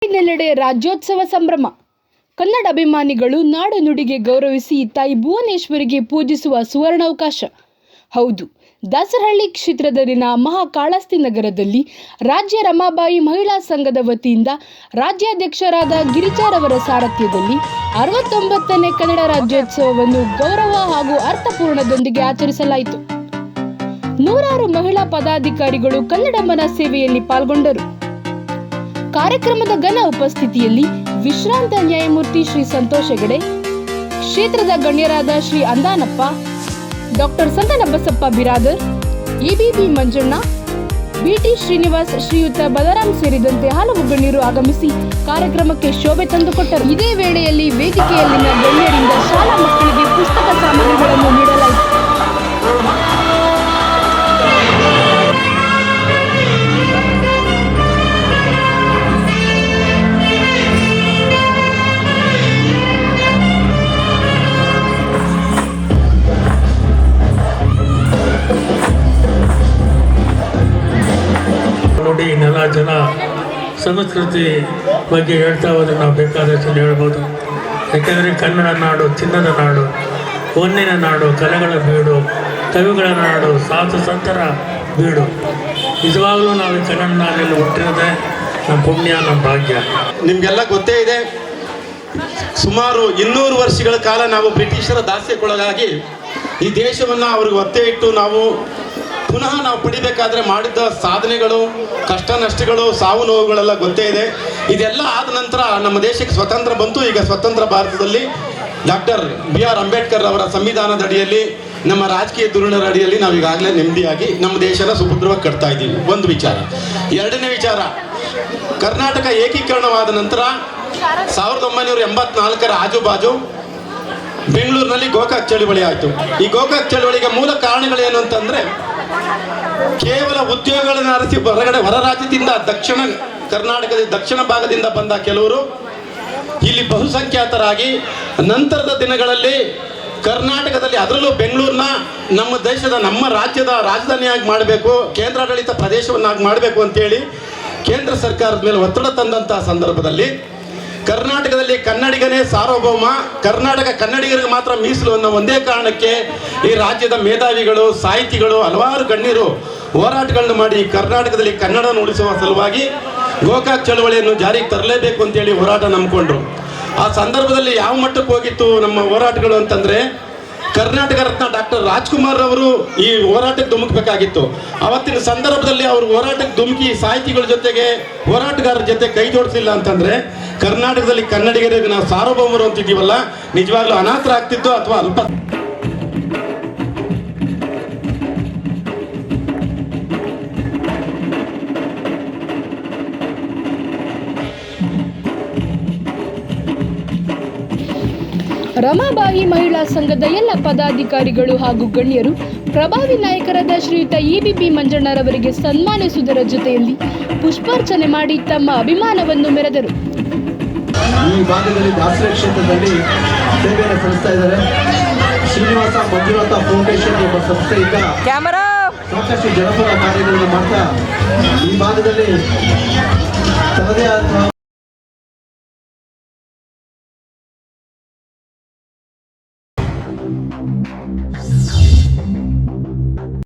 ನಾಡಿನೆಲ್ಲೆಡೆ ರಾಜ್ಯೋತ್ಸವ ಸಂಭ್ರಮ. ಕನ್ನಡ ಅಭಿಮಾನಿಗಳು ನಾಡು ನುಡಿಗೆ ಗೌರವಿಸಿ ತಾಯಿ ಭುವನೇಶ್ವರಿಗೆ ಪೂಜಿಸುವ ಸುವರ್ಣಾವಕಾಶ. ಹೌದು, ದಾಸರಹಳ್ಳಿ ಕ್ಷೇತ್ರದಲ್ಲಿನ ಮಹಾಕಾಳಹಸ್ತಿ ನಗರದಲ್ಲಿ ರಾಜ್ಯ ರಮಾಬಾಯಿ ಮಹಿಳಾ ಸಂಘದ ವತಿಯಿಂದ ರಾಜ್ಯಾಧ್ಯಕ್ಷರಾದ ಗಿರಿಜಾರವರ ಸಾರಥ್ಯದಲ್ಲಿ 69ನೇ ಕನ್ನಡ ರಾಜ್ಯೋತ್ಸವವನ್ನು ಗೌರವ ಹಾಗೂ ಅರ್ಥಪೂರ್ಣದೊಂದಿಗೆ ಆಚರಿಸಲಾಯಿತು. ನೂರಾರು ಮಹಿಳಾ ಪದಾಧಿಕಾರಿಗಳು ಕನ್ನಡಮ್ಮನ ಸೇವೆಯಲ್ಲಿ ಪಾಲ್ಗೊಂಡರು. ಕಾರ್ಯಕ್ರಮದ ಘನ ಉಪಸ್ಥಿತಿಯಲ್ಲಿ ವಿಶ್ರಾಂತ ನ್ಯಾಯಮೂರ್ತಿ ಶ್ರೀ ಸಂತೋಷ್ ಹೆಗಡೆ, ಕ್ಷೇತ್ರದ ಗಣ್ಯರಾದ Shri Andanappa, doctor Santanabasappa Biradar, A B B Manjanna, B T Srinivas, ಶ್ರೀಯುತ ಬಲರಾಮ್ ಸೇರಿದಂತೆ ಹಲವು ಗಣ್ಯರು ಆಗಮಿಸಿ ಕಾರ್ಯಕ್ರಮಕ್ಕೆ ಶೋಭೆ ತಂದುಕೊಟ್ಟರು. ಇದೇ ವೇಳೆಯಲ್ಲಿ ವೇದಿಕೆಯಲ್ಲಿನ ಗಣ್ಯರಿಂದ ಶಾಲಾ ಮಕ್ಕಳಿಗೆ ಪುಸ್ತಕ ಸಾಮಗ್ರಿಗಳನ್ನು ನೀಡಲಾಯಿತು. ನೋಡಿ, ನೆಲ ಜನ ಸಂಸ್ಕೃತಿ ಬಗ್ಗೆ ಹೇಳ್ತಾ ಹೋದ್ರೆ ನಾವು ಬೇಕಾದಷ್ಟು ಹೇಳ್ಬೋದು. ಯಾಕೆಂದರೆ ಕನ್ನಡ ನಾಡು ಚಿನ್ನದ ನಾಡು, ಹೊನ್ನಿನ ನಾಡು, ಕಲೆಗಳ ಬೀಡು, ಕವಿಗಳ ನಾಡು, ಸಾಧು ಸಂತರ ಬೀಡು. ನಿಜವಾಗ್ಲೂ ನಾವು ಈ ಕನ್ನಡ ನಾಡಲ್ಲಿ ಹುಟ್ಟಿರೋದೆ ನಮ್ಮ ಪುಣ್ಯ, ನಮ್ಮ ಭಾಗ್ಯ. ನಿಮಗೆಲ್ಲ ಗೊತ್ತೇ ಇದೆ, ಸುಮಾರು 200 ವರ್ಷಗಳ ಕಾಲ ನಾವು ಬ್ರಿಟಿಷರ ದಾಸ್ಯಕ್ಕೊಳಗಾಗಿ ಈ ದೇಶವನ್ನು ಅವ್ರಿಗೆ ಒತ್ತೆ ಇಟ್ಟು ನಾವು ಪುನಃ ಪಡಿಬೇಕಾದ್ರೆ ಮಾಡಿದ್ದ ಸಾಧನೆಗಳು, ಕಷ್ಟ ನಷ್ಟಗಳು, ಸಾವು ನೋವುಗಳೆಲ್ಲ ಗೊತ್ತೇ ಇದೆ. ಇದೆಲ್ಲ ಆದ ನಂತರ ನಮ್ಮ ದೇಶಕ್ಕೆ ಸ್ವತಂತ್ರ ಬಂತು. ಈಗ ಸ್ವತಂತ್ರ ಭಾರತದಲ್ಲಿ ಡಾಕ್ಟರ್ BR ಅಂಬೇಡ್ಕರ್ ಅವರ ಸಂವಿಧಾನದ ಅಡಿಯಲ್ಲಿ, ನಮ್ಮ ರಾಜಕೀಯ ಧೋರಣೆಯ ಅಡಿಯಲ್ಲಿ ನಾವು ಈಗಾಗಲೇ ನೆಮ್ಮದಿಯಾಗಿ ನಮ್ಮ ದೇಶನ ಸುಭದ್ರವಾಗಿ ಕಟ್ತಾ ಇದ್ದೀವಿ. ಒಂದು ವಿಚಾರ. ಎರಡನೇ ವಿಚಾರ, ಕರ್ನಾಟಕ ಏಕೀಕರಣವಾದ ನಂತರ 1984ರ ಆಜುಬಾಜು ಬೆಂಗಳೂರಿನಲ್ಲಿ ಗೋಕಾಕ್ ಚಳುವಳಿ ಆಯಿತು. ಈ ಗೋಕಾಕ್ ಚಳುವಳಿಗೆ ಮೂಲ ಕಾರಣಗಳೇನು ಅಂತಂದರೆ, ಕೇವಲ ಉದ್ಯೋಗಗಳನ್ನು ಅರಸಿ ಹೊರ ರಾಜ್ಯದಿಂದ ದಕ್ಷಿಣ ಕರ್ನಾಟಕದ ದಕ್ಷಿಣ ಭಾಗದಿಂದ ಬಂದ ಕೆಲವರು ಇಲ್ಲಿ ಬಹುಸಂಖ್ಯಾತರಾಗಿ ನಂತರದ ದಿನಗಳಲ್ಲಿ ಕರ್ನಾಟಕದಲ್ಲಿ, ಅದರಲ್ಲೂ ಬೆಂಗಳೂರನ್ನ ನಮ್ಮ ದೇಶದ, ನಮ್ಮ ರಾಜ್ಯದ ರಾಜಧಾನಿಯಾಗಿ ಮಾಡಬೇಕು, ಕೇಂದ್ರಾಡಳಿತ ಪ್ರದೇಶವನ್ನಾಗಿ ಮಾಡಬೇಕು ಅಂತೇಳಿ ಕೇಂದ್ರ ಸರ್ಕಾರದ ಮೇಲೆ ಒತ್ತಡ ತಂದಂಥ ಸಂದರ್ಭದಲ್ಲಿ ಕರ್ನಾಟಕದಲ್ಲಿ ಕನ್ನಡಿಗನೇ ಸಾರ್ವಭೌಮ, ಕರ್ನಾಟಕ ಕನ್ನಡಿಗರಿಗೆ ಮಾತ್ರ ಮೀಸಲು ಅನ್ನೋ ಒಂದೇ ಕಾರಣಕ್ಕೆ ಈ ರಾಜ್ಯದ ಮೇಧಾವಿಗಳು, ಸಾಹಿತಿಗಳು, ಹಲವಾರು ಗಣ್ಯರು ಹೋರಾಟಗಳನ್ನು ಮಾಡಿ ಕರ್ನಾಟಕದಲ್ಲಿ ಕನ್ನಡವನ್ನು ಉಳಿಸುವ ಸಲುವಾಗಿ ಗೋಕಾಕ್ ಚಳವಳಿಯನ್ನು ಜಾರಿಗೆ ತರಲೇಬೇಕು ಅಂತೇಳಿ ಹೋರಾಟ ನಂಬಿಕೊಂಡ್ರು. ಆ ಸಂದರ್ಭದಲ್ಲಿ ಯಾವ ಮಟ್ಟಕ್ಕೆ ಹೋಗಿತ್ತು ನಮ್ಮ ಹೋರಾಟಗಳು ಅಂತಂದರೆ, ಕರ್ನಾಟಕ ರತ್ನ ಡಾಕ್ಟರ್ ರಾಜ್ಕುಮಾರ್ ಅವರು ಈ ಹೋರಾಟಕ್ಕೆ ಧುಮುಕಬೇಕಾಗಿತ್ತು. ಅವತ್ತಿನ ಸಂದರ್ಭದಲ್ಲಿ ಅವರು ಹೋರಾಟಕ್ಕೆ ಧುಮುಕಿ ಸಾಹಿತಿಗಳ ಜೊತೆಗೆ, ಹೋರಾಟಗಾರರ ಜೊತೆ ಕೈ ಜೋಡಿಸಲಿಲ್ಲ ಅಂತಂದರೆ ಕರ್ನಾಟಕದಲ್ಲಿ ಕನ್ನಡಿಗರಿಗೆ ನಾವು ಸಾರ್ವಭೌಮರು ಅಂತಿದ್ದೀವಲ್ಲ, ನಿಜವಾಗ್ಲೂ ಅನಾಥರಾಗ್ತಿದ್ದು ಅಥವಾ ಅಲ್ಪ. ರಮಾಬಾಯಿ ಮಹಿಳಾ ಸಂಘದ ಎಲ್ಲ ಪದಾಧಿಕಾರಿಗಳು ಹಾಗೂ ಗಣ್ಯರು ಪ್ರಭಾವಿ ನಾಯಕರಾದ ಶ್ರೀಯುತ EBB ಮಂಜಣ್ಣರವರಿಗೆ ಸನ್ಮಾನಿಸುವುದರ ಜೊತೆಯಲ್ಲಿ ಪುಷ್ಪಾರ್ಚನೆ ಮಾಡಿ ತಮ್ಮ ಅಭಿಮಾನವನ್ನು ಮೆರೆದರು. ಈ ಭಾಗದಲ್ಲಿ ದಾಸರ ಕ್ಷೇತ್ರದಲ್ಲಿ ಸೇವೆಯನ್ನು ಸಲ್ಲಿಸ್ತಾ ಇದ್ದಾರೆ. ಶ್ರೀನಿವಾಸ ಮಂಜುನಾಥ ಫೌಂಡೇಶನ್ ಎಂಬ ಸಂಸ್ಥೆಯಿಂದ ಸಾಕಷ್ಟು ಜನಪರ ಕಾರ್ಯಗಳನ್ನು ಮಾಡ್ತಾ ಈ ಭಾಗದಲ್ಲಿ ತನ್ನದೇ ಆದ